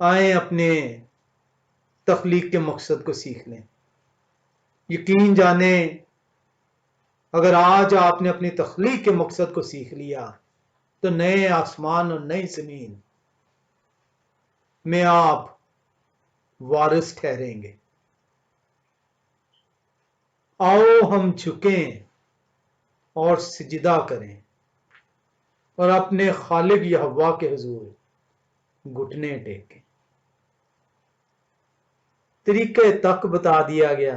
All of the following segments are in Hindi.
आए अपने तख्लीक के मकसद को सीख लें। यकीन जाने अगर आज आपने अपनी तख्लीक के मकसद को सीख लिया तो नए आसमान और नई जमीन में आप वारिस ठहरेंगे। आओ हम झुकें और सिजदा करें और अपने खालिक यहोवा के हुजूर घुटने टेकें। तरीके तक बता दिया गया।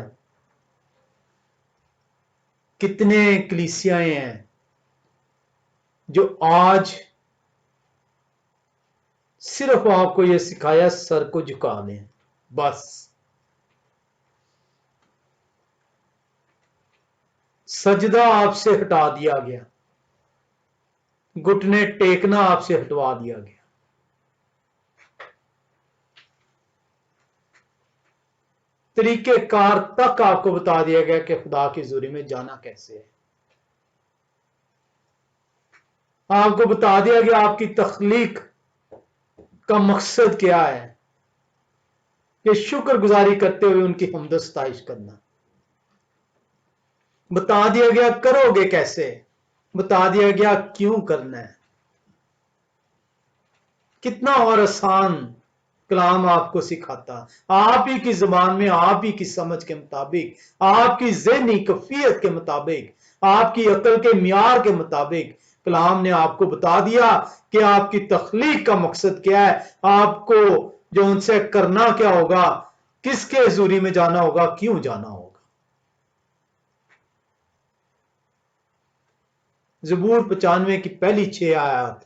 कितने कलीसियाएं हैं जो आज सिर्फ आपको यह सिखाया सर को झुका दें, बस सजदा आपसे हटा दिया गया, घुटने टेकना आपसे हटवा दिया गया। तरीके कार तक आपको बता दिया गया कि खुदा की हुजूरी में जाना कैसे है। आपको बता दिया गया आपकी तख्लीक का मकसद क्या है, कि शुक्रगुजारी करते हुए उनकी हमद सताइश करना। बता दिया गया करोगे कैसे, बता दिया गया क्यों करना है। कितना और आसान कलाम आपको सिखाता, आप ही की जुबान में, आप ही की समझ के मुताबिक, आपकी ज़हनी कफियत के मुताबिक, आपकी अकल के मियार के मुताबिक कलाम ने आपको बता दिया कि आपकी तख्लीक का मकसद क्या है, आपको जो उनसे करना क्या होगा, किसके हुजूरी में जाना होगा, क्यों जाना होगा। ज़बूर 95 की पहली 6 आयत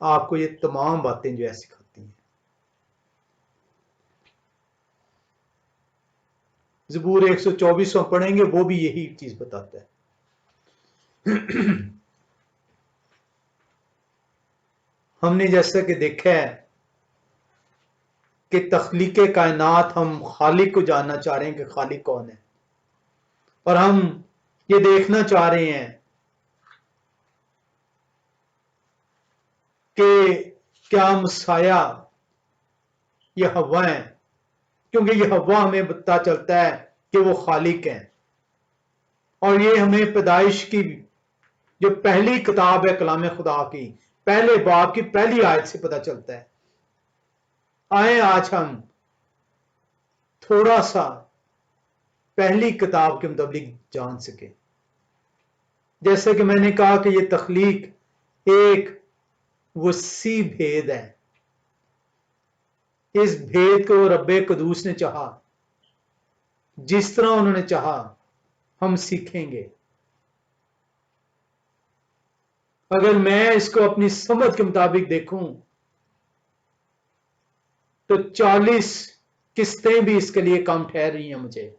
आपको ये तमाम बातें जो है सिखाती हैं। ज़बूर 124 हम पढ़ेंगे, वो भी यही चीज बताता है। हमने जैसा कि देखा है कि तख्लीक कायनात, हम खालिक को जानना चाह रहे हैं कि खालिक कौन है, और हम ये देखना चाह रहे हैं कि क्या मसाया यहोवा है, क्योंकि यहोवा हमें पता चलता है कि वो खालिक है। और ये हमें पैदाइश की जो पहली किताब है कलाम खुदा की पहले बाब की पहली आयत से पता चलता है। आए आज हम थोड़ा सा पहली किताब के मुताबिक जान सके। जैसे कि मैंने कहा कि ये तख्लीक एक वसी भेद है। इस भेद को रब्बे कदूस ने चाहा, जिस तरह उन्होंने चाहा हम सीखेंगे। अगर मैं इसको अपनी समझ के मुताबिक देखूं तो 40 किस्तें भी इसके लिए कम ठहर रही हैं मुझे,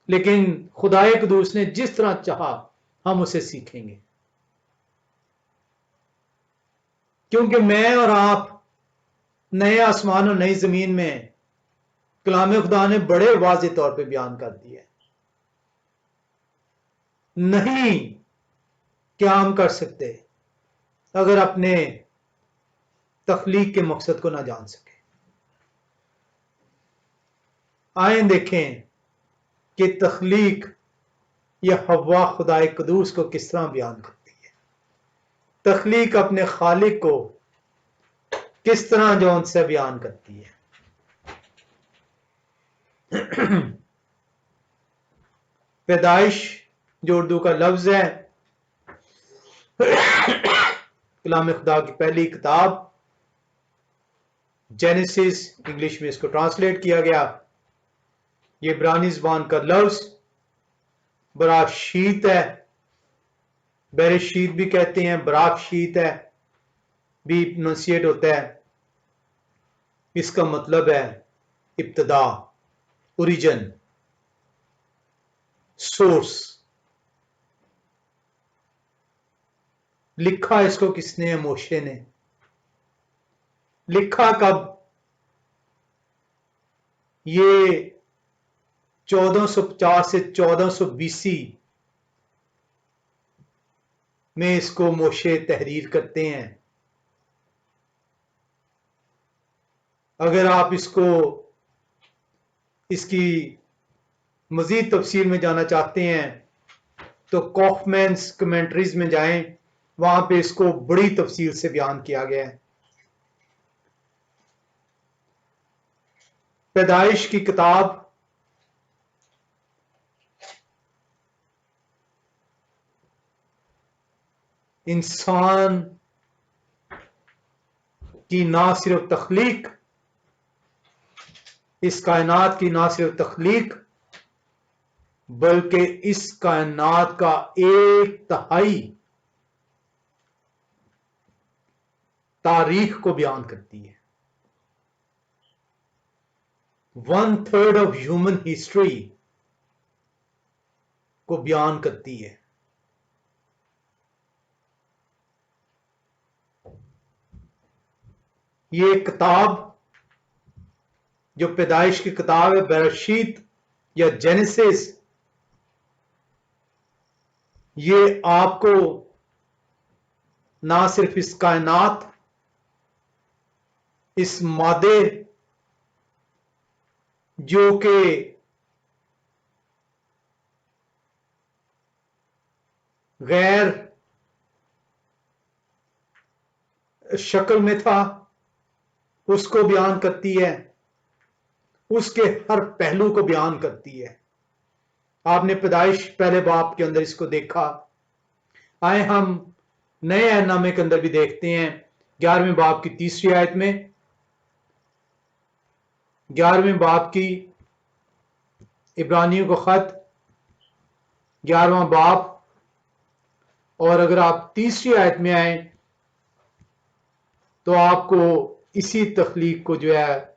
लेकिन खुदाए कदूस ने जिस तरह चाहा हम उसे सीखेंगे। क्योंकि मैं और आप नए आसमान और नई जमीन में कलाम खुदा ने बड़े वाज़ेह तौर पे बयान कर दिया है। नहीं क्या हम कर सकते अगर अपने तख्लीक के मकसद को ना जान सके। आए देखें कि तख्लीक या हवा खुदाए कदूस को किस तरह बयान करती है। तख्लीक अपने खालिक को किस तरह जो उनसे बयान करती है। पैदाइश जो उर्दू का लफ्ज है, कलाम खुदा की पहली किताब जेनेसिस, इंग्लिश में इसको ट्रांसलेट किया गया। ये इब्रानी ज़बान का लफ्ज बराशीत है, बेरेशीत भी कहते हैं, बराशीत है भी प्रोनाउंसिएट होता है। इसका मतलब है इब्तदा, ओरिजिन, सोर्स। लिखा इसको किसने है? मोशे ने। लिखा कब? ये 1450 से 1400 बीसी में इसको मोशे तहरीर करते हैं। अगर आप इसकी मजीद तफसील में जाना चाहते हैं तो कॉफमैन्स कमेंट्रीज में जाएं, वहां पे इसको बड़ी तफसील से बयान किया गया है। पैदाइश की किताब इंसान की ना सिर्फ तख्लीक, इस कायनात की ना सिर्फ तख्लीक, बल्कि इस कायनात का 1/3 तारीख को बयान करती है। 1/3 ऑफ ह्यूमन हिस्ट्री को बयान करती है। ये किताब जो पैदाइश की किताब है, बरशीत या जेनेसिस, ये आपको ना सिर्फ इस कायनात, इस मादे जो कि गैर शक्ल में था, उसको बयान करती है, उसके हर पहलू को बयान करती है। आपने पैदाइश पहले बाब के अंदर इसको देखा। आए हम नए ऐनामे के अंदर भी देखते हैं 11वें बाब की 3री आयत में, 11वें बाब की इब्रानियों का खत 11वां बाब, और अगर आप 3री आयत में आए तो आपको इसी तख्लीक को जो है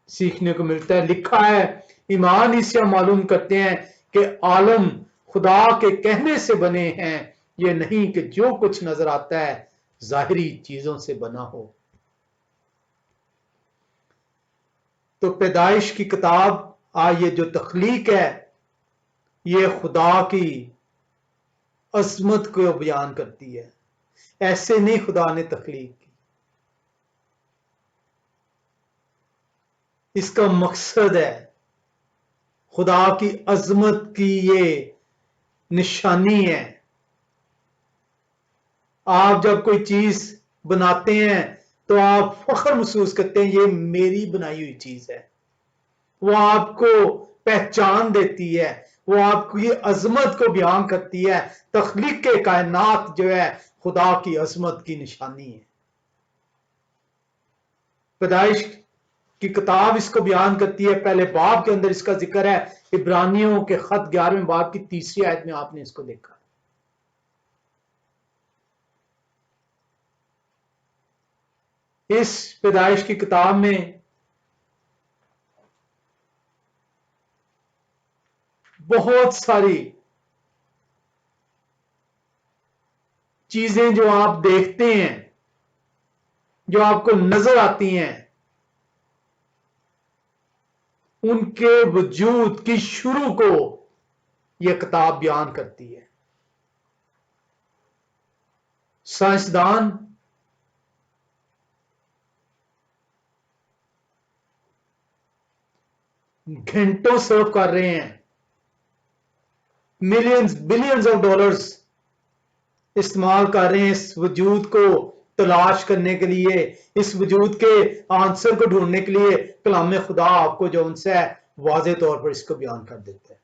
सीखने को मिलता है। लिखा है, ईमान इससे मालूम करते हैं कि आलम खुदा के कहने से बने हैं, ये नहीं कि जो कुछ नजर आता है जाहिरी चीजों से बना हो। तो पैदाइश की किताब ये जो तख्लीक है, ये खुदा की अजमत को बयान करती है। ऐसे नहीं खुदा ने तख्लीक की, इसका मकसद है खुदा की अजमत की ये निशानी है। आप जब कोई चीज बनाते हैं तो आप फख्र महसूस करते हैं, ये मेरी बनाई हुई चीज है। वो आपको पहचान देती है, वो आपकी अजमत को बयान करती है। तख्लीक के कायनात जो है खुदा की अजमत की निशानी है। पैदाइश की किताब इसको बयान करती है। पहले बाब के अंदर इसका जिक्र है, इब्रानियों के खत 11वें बाब की 3री आयत में आपने इसको देखा। इस पैदाइश की किताब में बहुत सारी चीजें जो आप देखते हैं, जो आपको नजर आती हैं, उनके वजूद की शुरू को यह किताब बयान करती है। साइंसदान घंटों सर्व कर रहे हैं, मिलियंस बिलियंस ऑफ डॉलर्स इस्तेमाल कर रहे हैं इस वजूद को तलाश करने के लिए, इस वजूद के आंसर को ढूंढने के लिए। कलाम खुदा आपको जो उनसे वाज़े तौर पर इसको बयान कर देता है।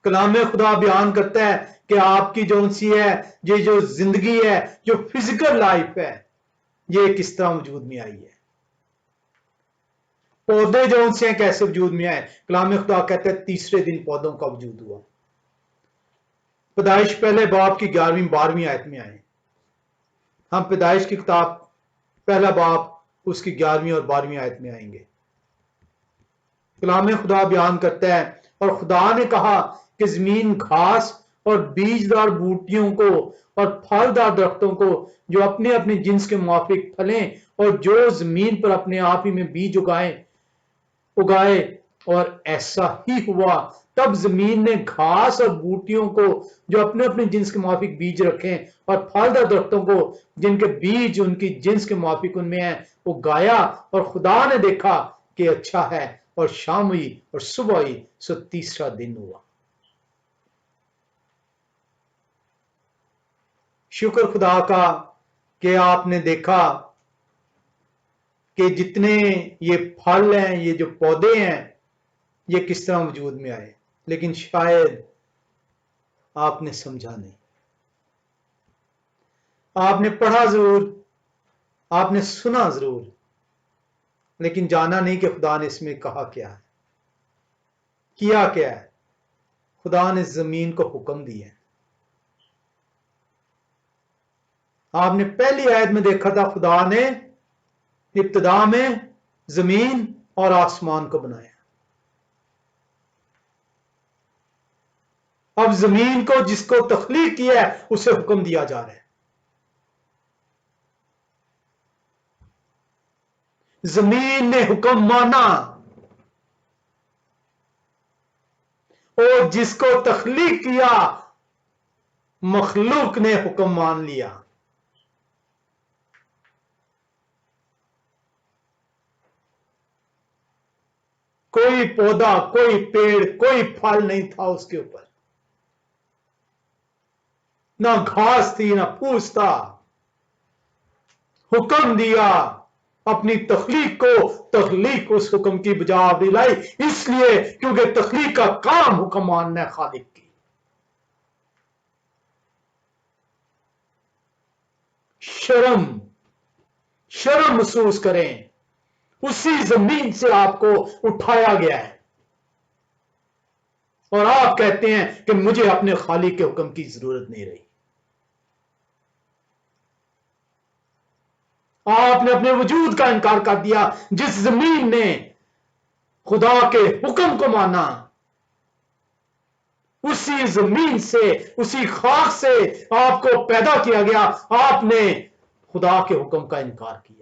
कलाम खुदा बयान करता है कि आपकी जो उनसी है, ये जो जिंदगी है, जो फिजिकल लाइफ है, ये किस तरह वजूद में आई है। पौधे जो उनसे हैं कैसे वजूद में आए। कलाम खुदा कहते हैं 3रे दिन पौधों का वजूद हुआ। पैदाइश पहले बाब की 11वीं 12वीं आयत में आए। हम पैदाइश की किताब पहला बाब उसकी 11वीं और 12वीं आयत में आएंगे। कलाम खुदा बयान करता है, और खुदा ने कहा कि जमीन घास और बीजदार बूटियों को और फलदार दरख्तों को जो अपने अपने जिन्स के मुआफिक फलें, और जो जमीन पर अपने आप ही में बीज उगाए, और ऐसा ही हुआ। तब जमीन ने घास और बूटियों को जो अपने अपने जिन्स के मुआफिक बीज रखे और फलदार दरख्तों को जिनके बीज उनकी जिन्स के मुआफिक उनमें है वो गाया। और खुदा ने देखा कि अच्छा है, और शाम हुई और सुबह हुई, सो तीसरा दिन हुआ। शुक्र खुदा का कि आपने देखा कि जितने ये फल हैं, ये जो पौधे हैं, ये किस तरह वजूद में आए। लेकिन शायद आपने समझा नहीं। आपने पढ़ा जरूर, आपने सुना जरूर, लेकिन जाना नहीं कि खुदा ने इसमें कहा क्या है, किया क्या है। खुदा ने जमीन को हुक्म दिया है। आपने पहली आयत में देखा था खुदा ने इब्तिदा में जमीन और आसमान को बनाया। अब जमीन को जिसको तख्लीक किया है उसे हुक्म दिया जा रहा है। जमीन ने हुक्म माना और जिसको तख्लीक किया मखलूक ने हुक्म मान लिया। कोई पौधा, कोई पेड़, कोई फल नहीं था उसके ऊपर, ना घास थी ना फूस था। हुक्म दिया, अपनी तख्लीक को तख्लीक उस हुक्म की बजा दिलाई, इसलिए क्योंकि तख्लीक का काम हुक्म मानना है खालिक की। शर्म शर्म महसूस करें, उसी जमीन से आपको उठाया गया है और आप कहते हैं कि मुझे अपने खालिक के हुक्म की जरूरत नहीं रही। आपने अपने वजूद का इनकार कर दिया। जिस जमीन ने खुदा के हुक्म को माना, उसी जमीन से, उसी खाक से आपको पैदा किया गया, आपने खुदा के हुक्म का इनकार किया।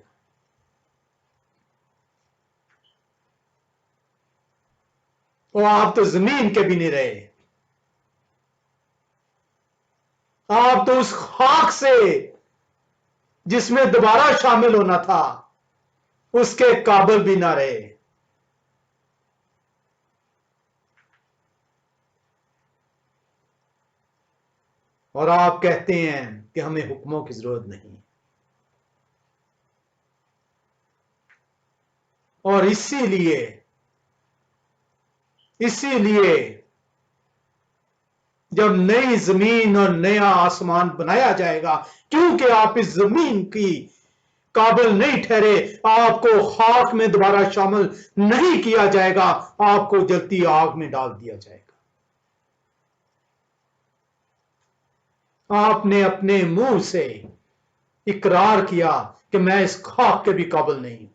और आप तो जमीन के भी नहीं रहे, आप तो उस खाक से जिसमें दोबारा शामिल होना था उसके काबिल भी ना रहे। और आप कहते हैं कि हमें हुक्मों की जरूरत नहीं। और इसीलिए जब नई जमीन और नया आसमान बनाया जाएगा, क्योंकि आप इस जमीन की काबिल नहीं ठहरे, आपको खाक में दोबारा शामिल नहीं किया जाएगा, आपको जलती आग में डाल दिया जाएगा। आपने अपने मुंह से इकरार किया कि मैं इस खाक के भी काबिल नहीं हूं।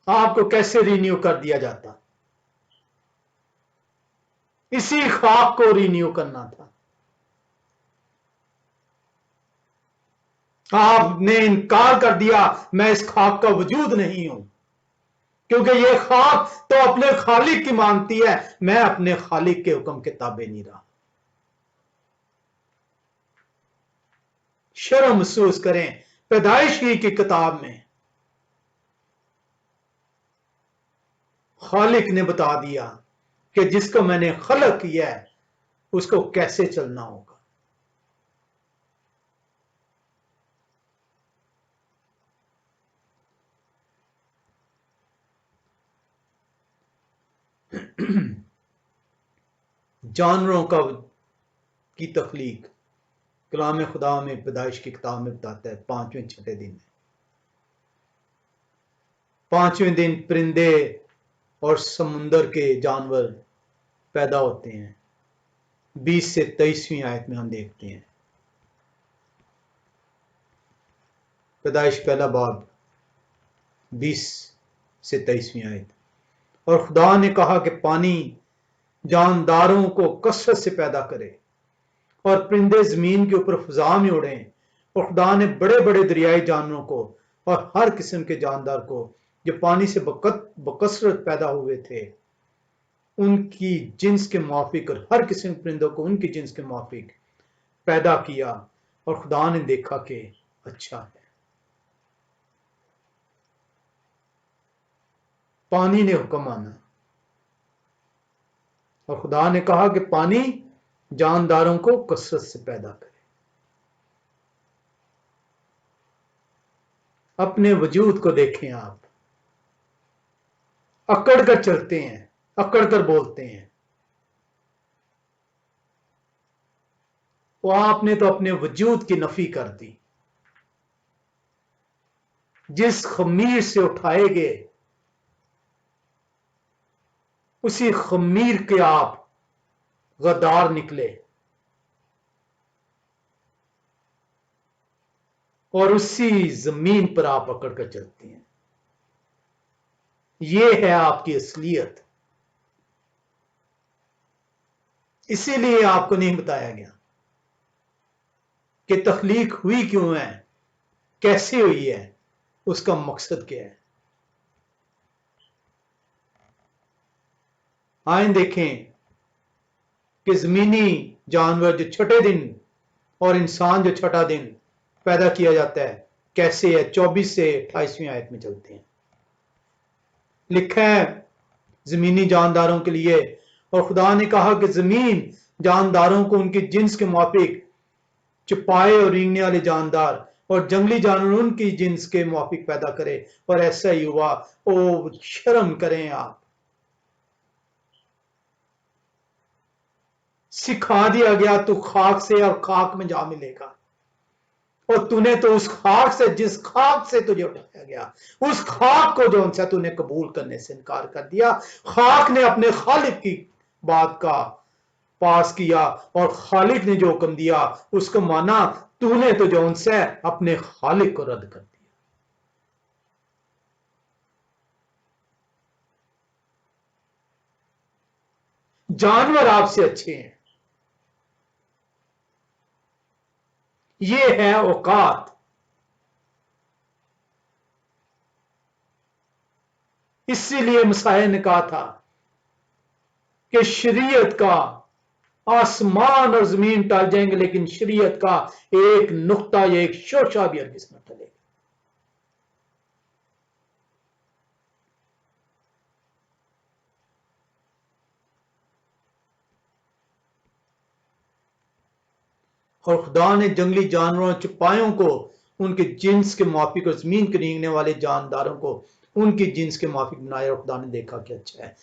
आपको कैसे रिन्यू कर दिया जाता? इसी खाक को रिन्यू करना था। आपने इनकार कर दिया, मैं इस खाक का वजूद नहीं हूं, क्योंकि ये खाक तो अपने खालिक की मानती है, मैं अपने खालिक के हुक्म के ताबे नहीं रहा। शर्म महसूस करें। पैदाइश की किताब में खालिक ने बता दिया कि जिसको मैंने खलक किया है उसको कैसे चलना होगा। जानवरों की तख्लीक कलाम खुदा में पैदाइश की किताब में बताता है 5वें छठे दिन में। 5वें दिन परिंदे और समुंदर के जानवर पैदा होते हैं। 20 से 23वीं आयत में हम देखते हैं, पैदाइश पहला बाब 20 से 23वीं आयत। और खुदा ने कहा कि पानी जानदारों को कसरत से पैदा करे और परिंदे जमीन के ऊपर फिजा में उड़ें। और खुदा ने बड़े बड़े दरियाई जानवरों को और हर किस्म के जानदार को जो पानी से बकसरत पैदा हुए थे, उनकी जिन्स के मुआफिक और हर किस्म के परिंदों को उनकी जिन्स के मुआफिक पैदा किया, और खुदा ने देखा कि अच्छा है। पानी ने हुक्म माना और खुदा ने कहा कि पानी जानदारों को कसरत से पैदा करे। अपने वजूद को देखें, आप अकड़ कर चलते हैं, अकड़ कर बोलते हैं। वो आपने तो अपने वजूद की नफी कर दी। जिस खमीर से उठाए गए, उसी खमीर के आप गद्दार निकले, और उसी जमीन पर आप अकड़ कर चलते हैं। ये है आपकी असलियत। इसीलिए आपको नहीं बताया गया कि तख्लीक हुई क्यों है, कैसे हुई है, उसका मकसद क्या है। आए देखें कि जमीनी जानवर जो छठे दिन और इंसान जो छठा दिन पैदा किया जाता है, कैसे है। 24 से 28वीं आयत में चलते हैं। लिखा है जमीनी जानदारों के लिए, और खुदा ने कहा कि जमीन जानदारों को उनकी जिन्स के मुआफिक चुपाए और रेंगने वाले जानदार और जंगली जानवर उनकी जिन्स के मुआफिक पैदा करे, और ऐसा ही हुआ। ओ शर्म करें आप। सिखा दिया गया तू खाक से और खाक में जा मिलेगा, और तूने तो उस खाक से, जिस खाक से तुझे उठाया गया, उस खाक को जो सा तूने कबूल करने से इनकार कर दिया। खाक ने अपने खालिक की बात का पास किया, और खालिक ने जो हुक्म दिया उसको माना। तूने तो जो से अपने खालिक को रद्द कर दिया। जानवर आपसे अच्छे हैं। ये है औकात। इसीलिए मसाया ने कहा था कि शरीयत का आसमान और जमीन टल जाएंगे, लेकिन शरीयत का एक नुक्ता या एक शोशा भी हरगिज़ न टलेगा। और खुदा ने जंगली जानवरों चौपायों को उनके जिन्स के मुआफिक और जमीन के रेंगने वाले जानदारों को उनकी जिन्स के मुआफिक बनाया, और खुदा ने देखा कि अच्छा है।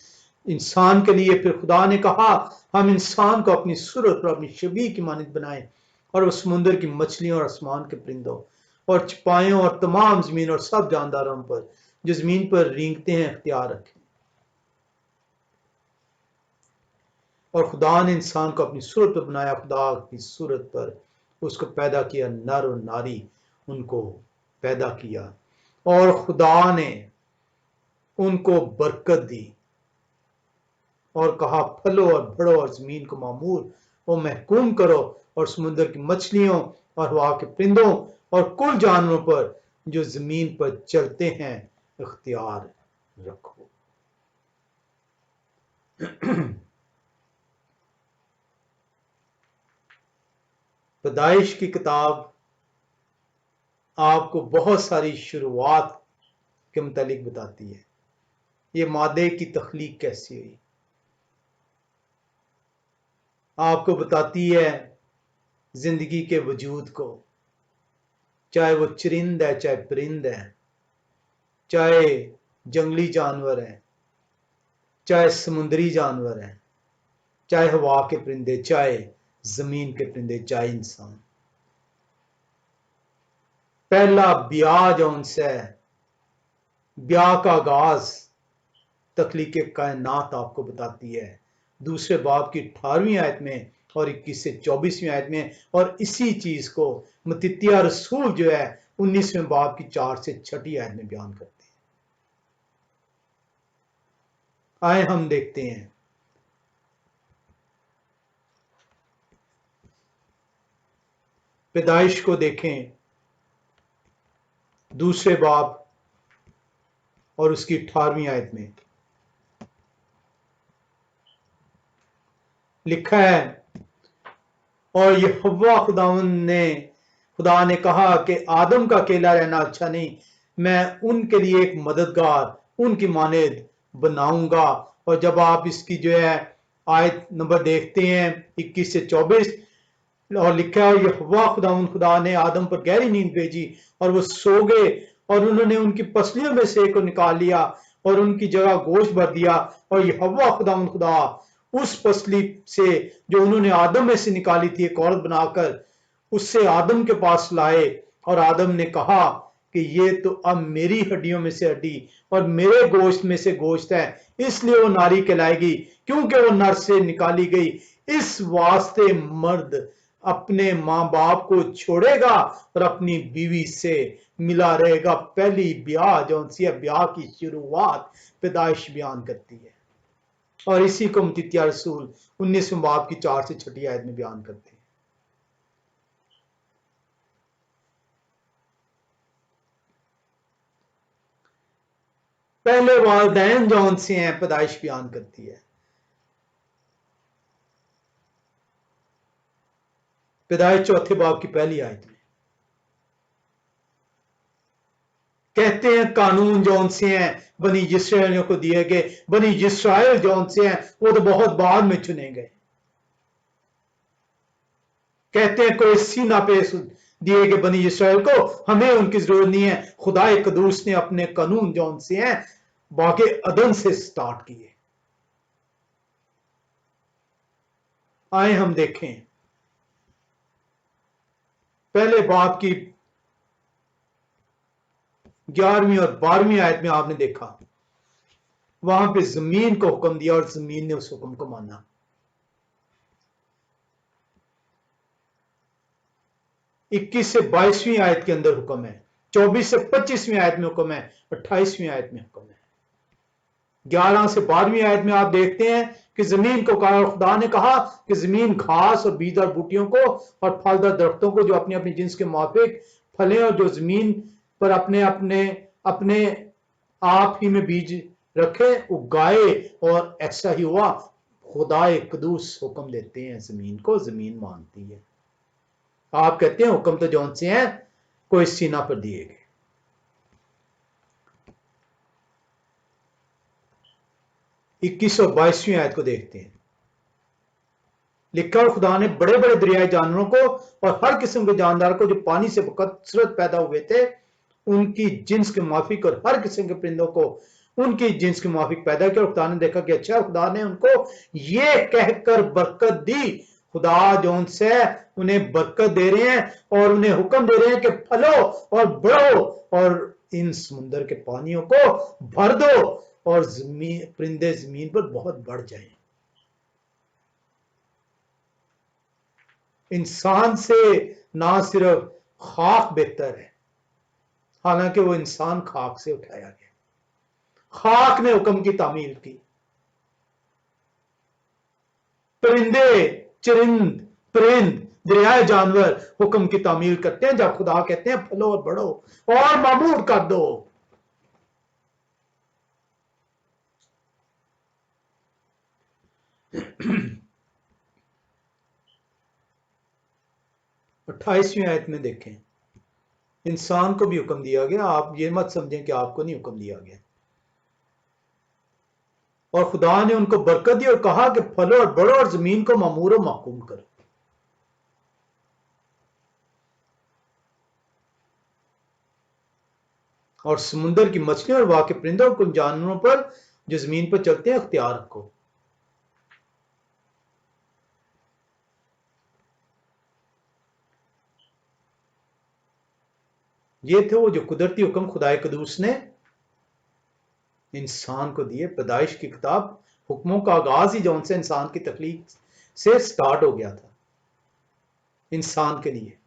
इंसान के लिए फिर खुदा ने कहा हम इंसान को अपनी सूरत और अपनी शबीह की मानद बनाएं, और वो समुद्र की मछलियों और आसमान के परिंदों और चौपायों और तमाम जमीन और सब जानदारों पर जो जमीन पर रेंगते हैं इख्तियार रखें। और खुदा ने इंसान को अपनी सूरत पर बनाया, खुदा की सूरत पर उसको पैदा किया, नर और नारी उनको पैदा किया। और खुदा ने उनको बरकत दी और कहा फलो और बढ़ो और जमीन को मामूर और महकूम करो, और समुद्र की मछलियों और हवा के परिंदों और कुल जानवरों पर जो जमीन पर चलते हैं इख्तियार रखो। पैदाइश की किताब आपको बहुत सारी शुरुआत के मुतालिक बताती है। ये मादे की तख्लीक कैसी हुई, आपको बताती है जिंदगी के वजूद को, चाहे वो चरिंद है, चाहे परिंद है, चाहे जंगली जानवर है, चाहे समुद्री जानवर है, चाहे हवा के परिंदे, चाहे जमीन के परिंदे, चाहे इंसान। पहला ब्याह जो उनसे ब्याह का आगाज तख्लीक कायनात आपको बताती है दूसरे बाब की 18वीं आयत में और 21 से 24वीं आयत में, और इसी चीज को मत्तित्याह रसूल जो है 19वें बाब की 4 से 6 आयत में बयान करते हैं। आए हम देखते हैं पैदाइश को देखें, दूसरे बाब और उसकी 18वीं आयत में लिखा है, और यहोवा खुदा ने कहा कि आदम का अकेला रहना अच्छा नहीं, मैं उनके लिए एक मददगार उनकी मानद बनाऊंगा। और जब आप इसकी जो है आयत नंबर देखते हैं 21 से 24, और लिखा है, यहोवा खुदा ने आदम पर गहरी नींद भेजी और वो सो गए, और उन्होंने उनकी पसलियों में से एक को निकाल लिया और उनकी जगह गोश्त भर दिया। और यहोवा खुदा उस पसली से जो उन्होंने आदम में से निकाली थी एक औरत बनाकर उससे आदम के पास लाए, और आदम ने कहा कि ये तो अब मेरी हड्डियों में से हड्डी और मेरे गोश्त में से गोश्त है, इसलिए वो नारी कहलाएगी क्योंकि वो नर से निकाली गई। इस वास्ते मर्द अपने मां बाप को छोड़ेगा और अपनी बीवी से मिला रहेगा। पहली ब्याह जो ब्याह की शुरुआत पैदाइश बयान करती है, और इसी को मुत्तिया रसूल 19वें बाब की 4 से 6 आयत में बयान करते हैं। पहले वालिदैन जौन से हैं पैदाइश बयान करती है। पैदाइश 4 बाब की पहली आयत में कहते हैं कानून जौन से हैं बनी इस्राएलियों को दिए गए। बनी इस्राएल जौन से हैं वो तो बहुत बाद में चुने गए। कहते हैं कोई सीना पे दिए गए बनी इस्राएल को, हमें उनकी जरूरत नहीं है। खुदा कदूस ने अपने कानून जौन से हैं बागे अदन से स्टार्ट किए। आए हम देखें पहले बाब की 11वीं और 12वीं आयत में आपने देखा वहां पे जमीन को हुक्म दिया और जमीन ने उस हुक्म को माना। 21 से 22वीं आयत के अंदर हुक्म है, 24 से 25वीं आयत में हुक्म है, 28वीं आयत में हुक्म है। 11 से 12वीं आयत में आप देखते हैं कि जमीन को कहा, खुदा ने कहा कि जमीन घास और बीजदार बूटियों को और फलदार दरख्तों को जो अपनी अपनी जिन्स के मुताबिक फले और जो जमीन पर अपने अपने अपने आप ही में बीज रखे उगाए, और ऐसा ही हुआ। खुदा कदूस हुक्म देते हैं जमीन को, जमीन मानती है। आप कहते हैं हुक्म तो जौन से हैं कोई सीना पर दिए गए। इक्कीस और 22वीं आयत को देखते हैं। लिखा और खुदा ने बड़े बड़े दरियाई जानवरों को और हर किस्म के जानदार को जो पानी से बकसरत पैदा हुए थे उनकी जिन्स के मुआफिक और हर किस्म के परिंदों को उनकी जिन्स के मुआफिक पैदा किया। और खुदा ने देखा कि अच्छा, खुदा ने उनको ये कहकर बरकत दी। खुदा जौन से उन्हें बरकत दे रहे हैं और उन्हें हुक्म दे रहे हैं कि फलो और बढ़ो और इन समुद्र के पानियों को भर दो और जमीन परिंदे जमीन पर बहुत बढ़ जाएं। इंसान से ना सिर्फ खाक बेहतर है, हालांकि वो इंसान खाक से उठाया गया। खाक ने हुक्म की तामील की। परिंदे, चरिंद, परिंद, दरियाए जानवर हुक्म की तामील करते हैं जब खुदा कहते हैं फलो और बढ़ो और मामूर कर दो। अट्ठाईसवीं आयत में देखें, इंसान को भी हुक्म दिया गया। आप ये मत समझें कि आपको नहीं हुक्म दिया गया। और खुदा ने उनको बरकत दी और कहा कि फलो और बढ़ो और जमीन को मामूर और महकूम करो। और समुद्र की मछलियों और वहां के परिंदों और जानवरों पर जो जमीन पर चलते हैं अख्तियार रखो। ये थे वो जो कुदरती हुक्म खुदाए कदूस ने इंसान को दिए। पैदाइश की किताब हुक्मों का आगाज ही जौन से इंसान की तकलीफ से स्टार्ट हो गया था। इंसान के लिए,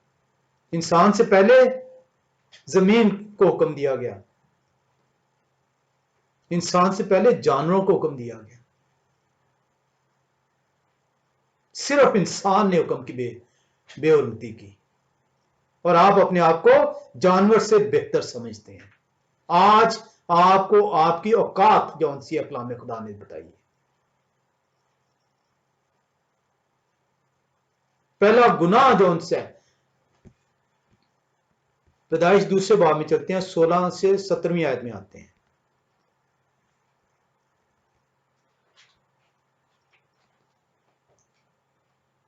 इंसान से पहले जमीन को हुक्म दिया गया, इंसान से पहले जानवरों को हुक्म दिया गया। सिर्फ इंसान ने हुक्म की बेहुरमती की, और आप अपने आप को जानवर से बेहतर समझते हैं। आज आपको आपकी औकात जौन सी कलाम खुदा ने बताई है। पहला गुनाह जौन सा है, पैदाइश दूसरे बाब में चलते हैं, 16 से 17वीं आयत में आते हैं।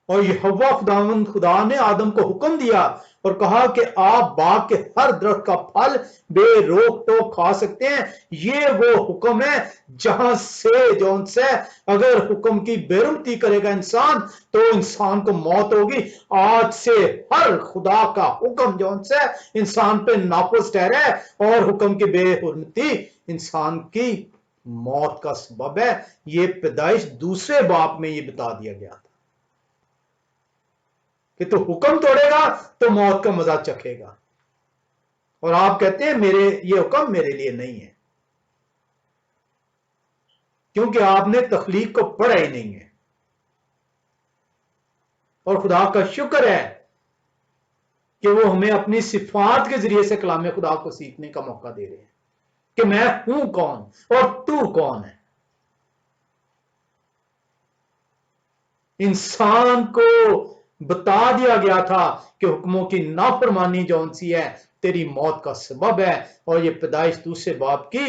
और यहोवा खुदावंद खुदा ने आदम को हुक्म दिया और कहा कि आप बाग के हर दरख्त का फल बेरोक टोक खा सकते हैं। ये वो हुक्म है जहां से जौन से अगर हुक्म की बेरुमती करेगा इंसान तो इंसान को मौत होगी। आज से हर खुदा का हुक्म जौन से इंसान पे नाफिज ठहरे और हुक्म की बेहुरमती इंसान की मौत का सबब है। ये पैदाइश दूसरे बाप में ये बता दिया गया था कि तू हुक्म तोड़ेगा तो मौत का मजा चखेगा। और आप कहते हैं मेरे ये हुक्म मेरे लिए नहीं है, क्योंकि आपने तखलीक को पढ़ा ही नहीं है। और खुदा का शुक्र है कि वो हमें अपनी सिफात के जरिए से कलाम खुदा को सीखने का मौका दे रहे हैं कि मैं हूं कौन और तू कौन है। इंसान को बता दिया गया था कि हुक्मों की नाफरमानी जौन सी है तेरी मौत का सबब है। और ये पैदाइश दूसरे बाप की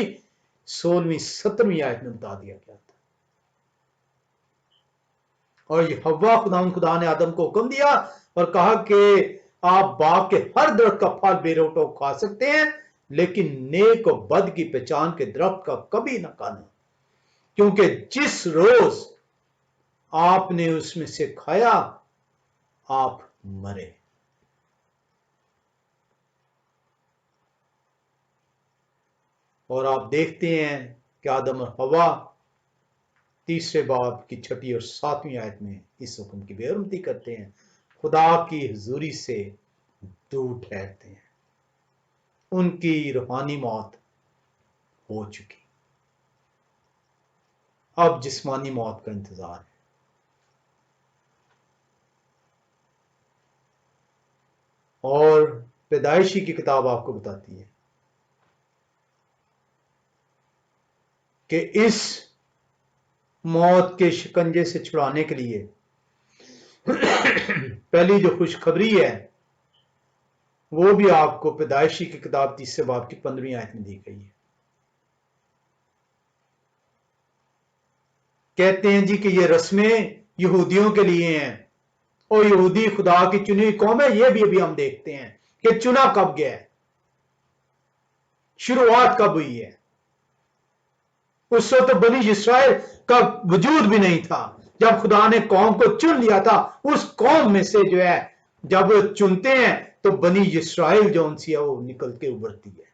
16वीं 17वीं आयत में बता दिया गया था। और ये हव्वा खुदा ने आदम को हुक्म दिया और कहा कि आप बाग के हर दरख्त का फल बेरोटो खा सकते हैं, लेकिन नेक और बद की पहचान के दरख्त का कभी ना खाना, क्योंकि जिस रोज आपने उसमें से खाया आप मरे। और आप देखते हैं कि आदम और हवा तीसरे बाब की 6वीं और 7वीं आयत में इस हुक्म की बेरुमती करते हैं, खुदा की हुजूरी से दूर ठहरते हैं। उनकी रूहानी मौत हो चुकी, अब जिस्मानी मौत का इंतजार है। और पैदाइशी की किताब आपको बताती है कि इस मौत के शिकंजे से छुड़ाने के लिए पहली जो खुशखबरी है वो भी आपको पैदाइशी की किताब तीसरे बाब की 15वीं आयत में दी गई है। कहते हैं जी कि ये रस्में यहूदियों के लिए हैं और यहूदी खुदा की चुनी हुई कौम है। ये भी अभी हम देखते हैं कि चुना कब गया है, शुरुआत कब हुई है। उस वक्त तो बनी इस्राइल का वजूद भी नहीं था। जब खुदा ने कौम को चुन लिया था, उस कौम में से जो है जब वो चुनते हैं तो बनी इस्राइल जो उनसी है वो निकल के उभरती है।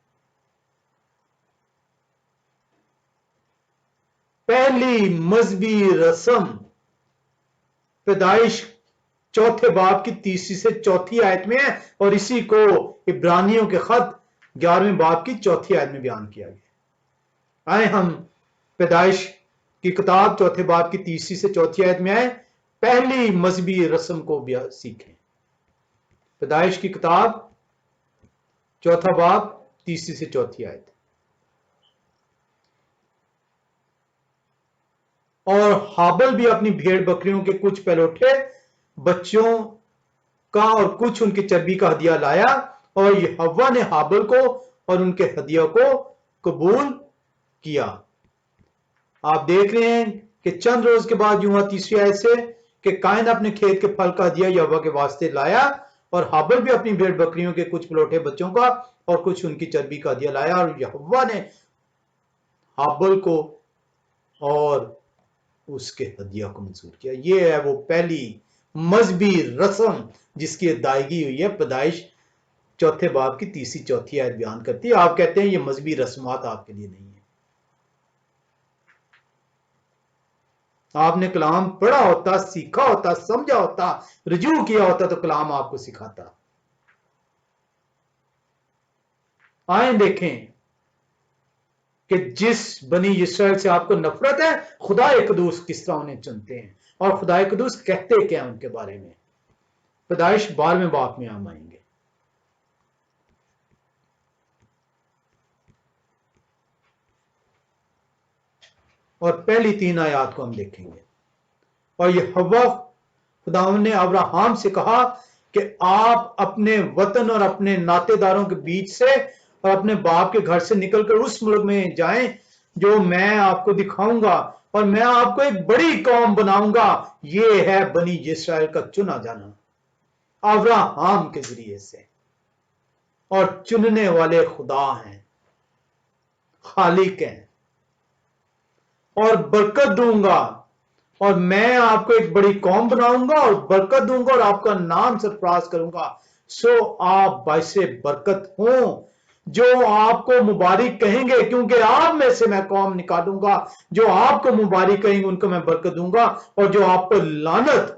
पहली मजहबी रस्म पैदाइश चौथे बाब की 3री से 4थी आयत में है और इसी को इब्रानियों के खत 11वें बाब की 4थी आयत में बयान किया गया। आए हम पैदाइश की किताब चौथे बाब की 3री से 4थी आयत में आए, पहली मजहबी रस्म को भी सीखें। पैदाइश की किताब चौथा बाब 3री से 4थी आयत। और हाबल भी अपनी भेड़ बकरियों के कुछ पहलौठे बच्चों का और कुछ उनकी चर्बी का हदिया लाया, और यहोवा ने हाबल को और उनके हदिया को कबूल किया। आप देख रहे हैं कि चंद रोज के बाद यूं 3री आयत से कि कायन अपने खेत के फल का हदिया यहोवा के वास्ते लाया, और हाबल भी अपनी भेड़ बकरियों के कुछ पलौठे बच्चों का और कुछ उनकी चर्बी का हदिया लाया। और यहोवा ने हाबल को और उसके हदिया को मंजूर किया। ये है वो पहली मजहबी रस्म जिसकी अदायगी हुई है। पैदाइश चौथे बाब की 3री 4थी आयत बयान करती है। आप कहते हैं ये मजहबी रस्मात आपके लिए नहीं है। आपने कलाम पढ़ा होता, सीखा होता, समझा होता, रुजू किया होता तो कलाम आपको सिखाता। आए देखें कि जिस बनी इस्राइल से आपको नफरत है, खुदा कदूस किस तरह उन्हें चुनते हैं और खुदा कदूस कहते क्या उनके बारे में। पैदाइश 12वें बाब में हम आएंगे। और पहली 3 आयत को हम देखेंगे। और ये हव्वा, खुदावंद ने अब्राहम से कहा कि आप अपने वतन और अपने नातेदारों के बीच से और अपने बाप के घर से निकलकर उस मुल्क में जाएं जो मैं आपको दिखाऊंगा, और मैं आपको एक बड़ी कौम बनाऊंगा। ये है बनी इस्राएल का चुना जाना अब्राहम के जरिए से। और चुनने वाले खुदा हैं, खालिक हैं। और बरकत दूंगा, और मैं आपको एक बड़ी कौम बनाऊंगा और बरकत दूंगा और आपका नाम सरफराज करूंगा, सो आप बाइसे बरकत हो। जो आपको मुबारक कहेंगे, क्योंकि आप में से मैं कौम निकालूंगा, जो आपको मुबारक कहेंगे उनको मैं बरकत दूंगा, और जो आप पर लानत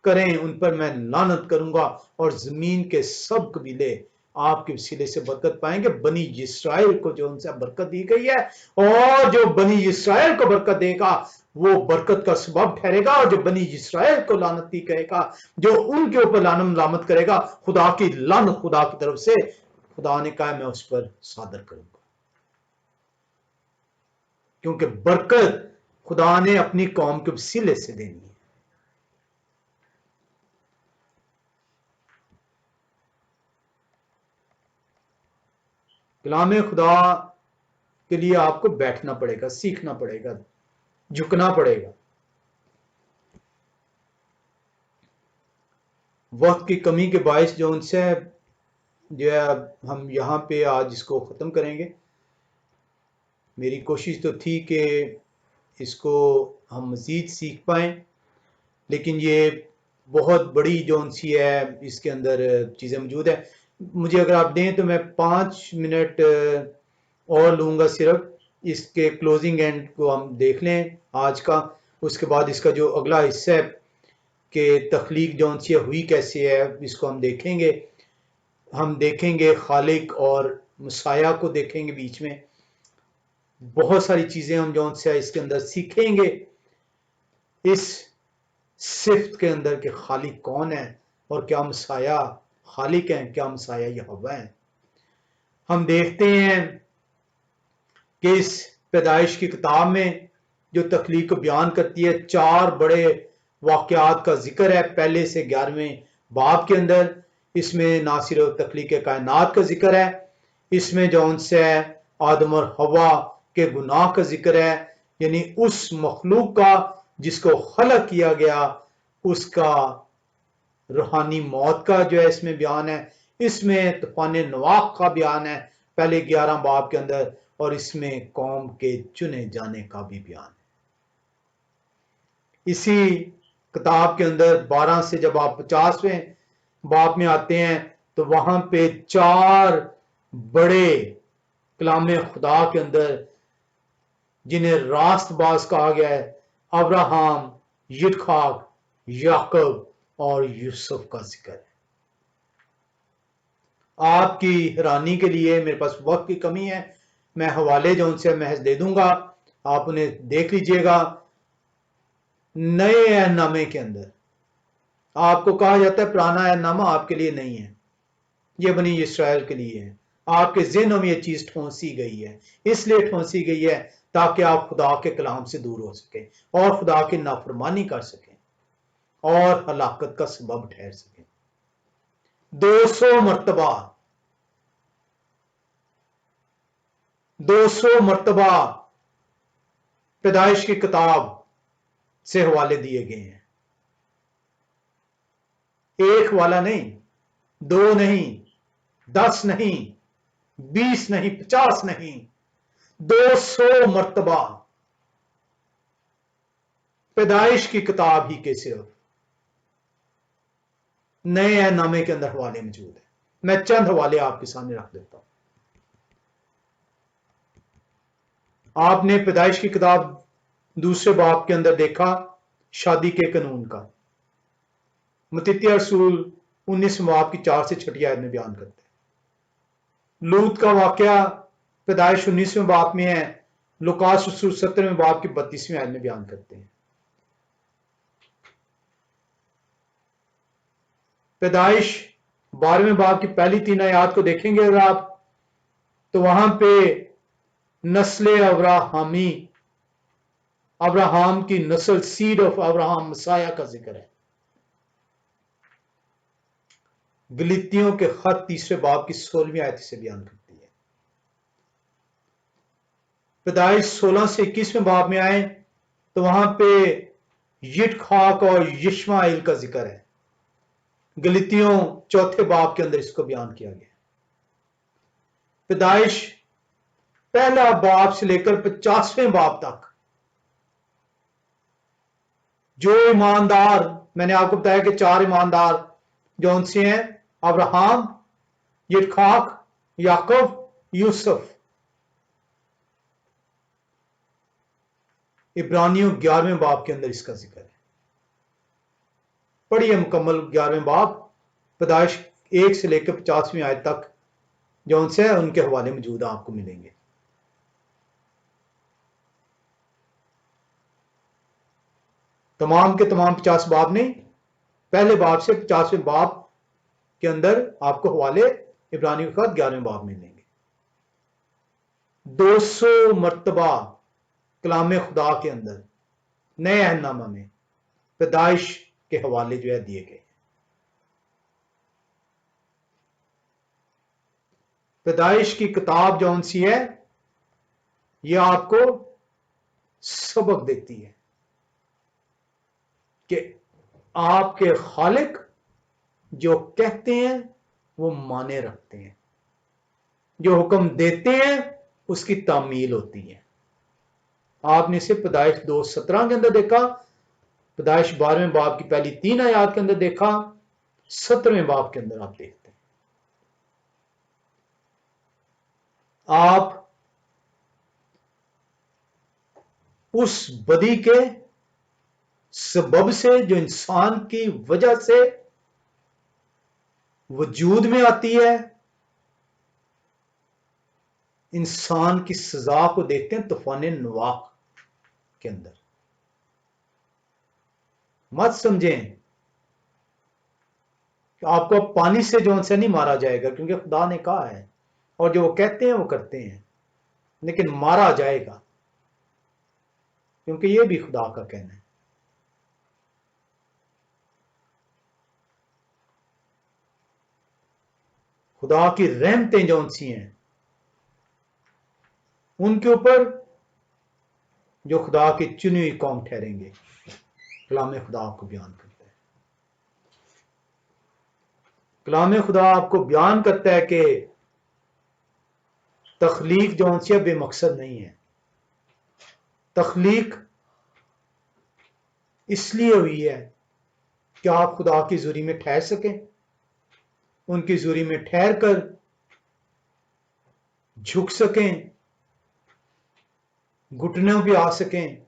करें उन पर मैं लानत करूंगा। और जमीन के सब कबीले आपके वसीले से बरकत पाएंगे। बनी इस्राएल को जो उनसे बरकत दी गई है, और जो बनी इस्राएल को बरकत देगा वो बरकत का सबब ठहरेगा, और जो बनी इस्राएल को लानती कहेगा, जो उनके ऊपर लानत करेगा, खुदा की लानत खुदा की तरफ से खुदा ने कहा मैं उस पर सादर करूंगा। क्योंकि बरकत खुदा ने अपनी कौम के वसीले से देनी है। कलाम खुदा के लिए आपको बैठना पड़ेगा, सीखना पड़ेगा, झुकना पड़ेगा। वक्त की कमी के बायस जो उनसे जो है हम यहाँ पे आज इसको ख़त्म करेंगे। मेरी कोशिश तो थी कि इसको हम मज़ीद सीख पाएँ, लेकिन ये बहुत बड़ी जो सी है इसके अंदर चीज़ें मौजूद है। मुझे अगर आप दें तो मैं 5 मिनट और लूँगा सिर्फ, इसके क्लोजिंग एंड को हम देख लें आज का। उसके बाद इसका जो अगला हिस्सा है कि तख्लीक जो सी हुई कैसे है, इसको हम देखेंगे। हम देखेंगे खालिक और मसाया को देखेंगे, बीच में बहुत सारी चीज़ें हम जो से इसके अंदर सीखेंगे, इस सिफ्त के अंदर कि खालिक कौन है और क्या मसाया खालिक हैं, क्या मसाया यहोवा है। हम देखते हैं कि इस पैदाइश की किताब में जो तख्लीक को बयान करती है, 4 बड़े वाक़यात का जिक्र है पहले से 11वें बाब के अंदर। इसमें ना सिर्फ तख्लीक कायनात का जिक्र है, इसमें जो से आदम और हवा के गुनाह का जिक्र है, यानी उस मखलूक का जिसको खलक किया गया, उसका रूहानी मौत का जो है इसमें बयान है। इसमें तूफान नवाख का बयान है पहले 11 बाब के अंदर, और इसमें कौम के चुने जाने का भी बयान है। इसी किताब के अंदर 12 से जब आप 50वें बाब में आते हैं तो वहां पे 4 बड़े कलाम खुदा के अंदर जिन्हें रास्तबाज कहा गया है, अब्राहम, यित्खाक, याकूब और यूसुफ का जिक्र है। आपकी हैरानी के लिए मेरे पास वक्त की कमी है, मैं हवाले जो उनसे महज दे दूंगा, आप उन्हें देख लीजिएगा। नए अहदनामे के अंदर आपको कहा जाता है पुराना अहदनामा आपके लिए नहीं है, ये बनी इस्राएल के लिए है। आपके ज़हनों में ये चीज ठोंसी गई है, इसलिए ठोंसी गई है ताकि आप खुदा के कलाम से दूर हो सके और खुदा की नाफरमानी कर सकें और हलाकत का सबब ठहर सकें। 200 मरतबा पैदाइश की किताब से हवाले दिए गए हैं। एक वाला नहीं, 2 नहीं, 10 नहीं, 20 नहीं, 50 नहीं, 200 मरतबा पैदाइश की किताब ही के सिर्फ नए अहदनामे के अंदर हवाले मौजूद है। मैं चंद हवाले आपके सामने रख देता हूं। आपने पैदाइश की किताब दूसरे बाब के अंदर देखा शादी के कानून का, मत्ती रसूल 19 बाब की 4 से 6 आयत में बयान करते हैं। लूत का वाकया पैदाइश 19वें बाब में है, लुकास रसूल 17वें बाब की 32वें आयत में बयान करते हैं। पैदाइश 12वें बाब की पहली 3 आयत को देखेंगे अगर आप, तो वहां पे नस्ल अब्राहमी अब्राहम की नस्ल, सीड ऑफ अब्राहम, मसाया का जिक्र है। गलीतियों के खत 3 बाब की 16वीं आयत से बयान करती है। पैदाइश 16 से 21वें बाब में आए तो वहां पे यिटखाक और यिश्माएल का जिक्र है। गलीतियों 4 बाब के अंदर इसको बयान किया गया। पैदाइश 1 बाब से लेकर 50वें बाब तक जो ईमानदार, मैंने आपको बताया कि 4 ईमानदार जो उनसे हैं, अब्राहम, यिटखाक, याकूब, यूसुफ। इब्रानियों 11वें बाब के अंदर इसका जिक्र है। पढ़िए मुकम्मल 11वें बाब, पैदाइश 1 से लेकर 50वीं आयत तक जो उनसे है, उनके हवाले मौजूद आपको मिलेंगे। तमाम के तमाम 50 बाब नहीं, पहले बाब से 50वें बाब के अंदर आपको हवाले इब्रानियों के खत 11वें बाब मिलेंगे। 200 मरतबा कलाम खुदा के अंदर नए अहदनामा में पैदाइश के हवाले जो है दिए गए। पैदाइश की किताब जो सी है, यह आपको सबक देती है कि आपके खालिक जो कहते हैं वो माने रखते हैं, जो हुक्म देते हैं उसकी तामील होती है। आपने इसे पैदाइश 2:17 के अंदर देखा, पैदाइश 12वें बाब की पहली 3 आयत के अंदर देखा, 17वें बाब के अंदर आप देखते हैं। आप उस बदी के सबब से जो इंसान की वजह से वजूद में आती है, इंसान की सजा को देखते हैं तूफान नवाह के अंदर। मत समझें कि आपको पानी से जो से नहीं मारा जाएगा, क्योंकि खुदा ने कहा है और जो वो कहते हैं वो करते हैं, लेकिन मारा जाएगा क्योंकि ये भी खुदा का कहना है। खुदा की रहमतें जो सी हैं उनके ऊपर जो खुदा की चुनी हुई कौम ठहरेंगे। कलाम खुदा आपको बयान करता है, कलाम खुदा आपको बयान करता है कि तख्लीक जो सी है बेमकसद नहीं है। तख्लीक इसलिए हुई है कि आप खुदा की जुरी में ठहर सकें, उनकी जुरी में ठहर कर झुक सकें, घुटनों पे आ सकें,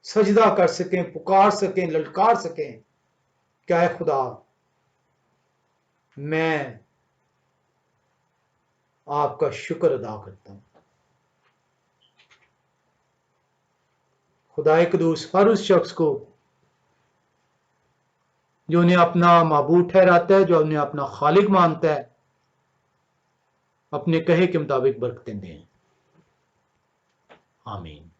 सजदा कर सकें, पुकार सकें, ललकार सकें, क्या है खुदा, मैं आपका शुक्र अदा करता हूं। खुदा कदूस हर उस शख्स को जो उन्हें अपना माबूद ठहराता है, जो उन्हें अपना खालिक मानता है, अपने कहे के मुताबिक बरकतें दें। आमीन।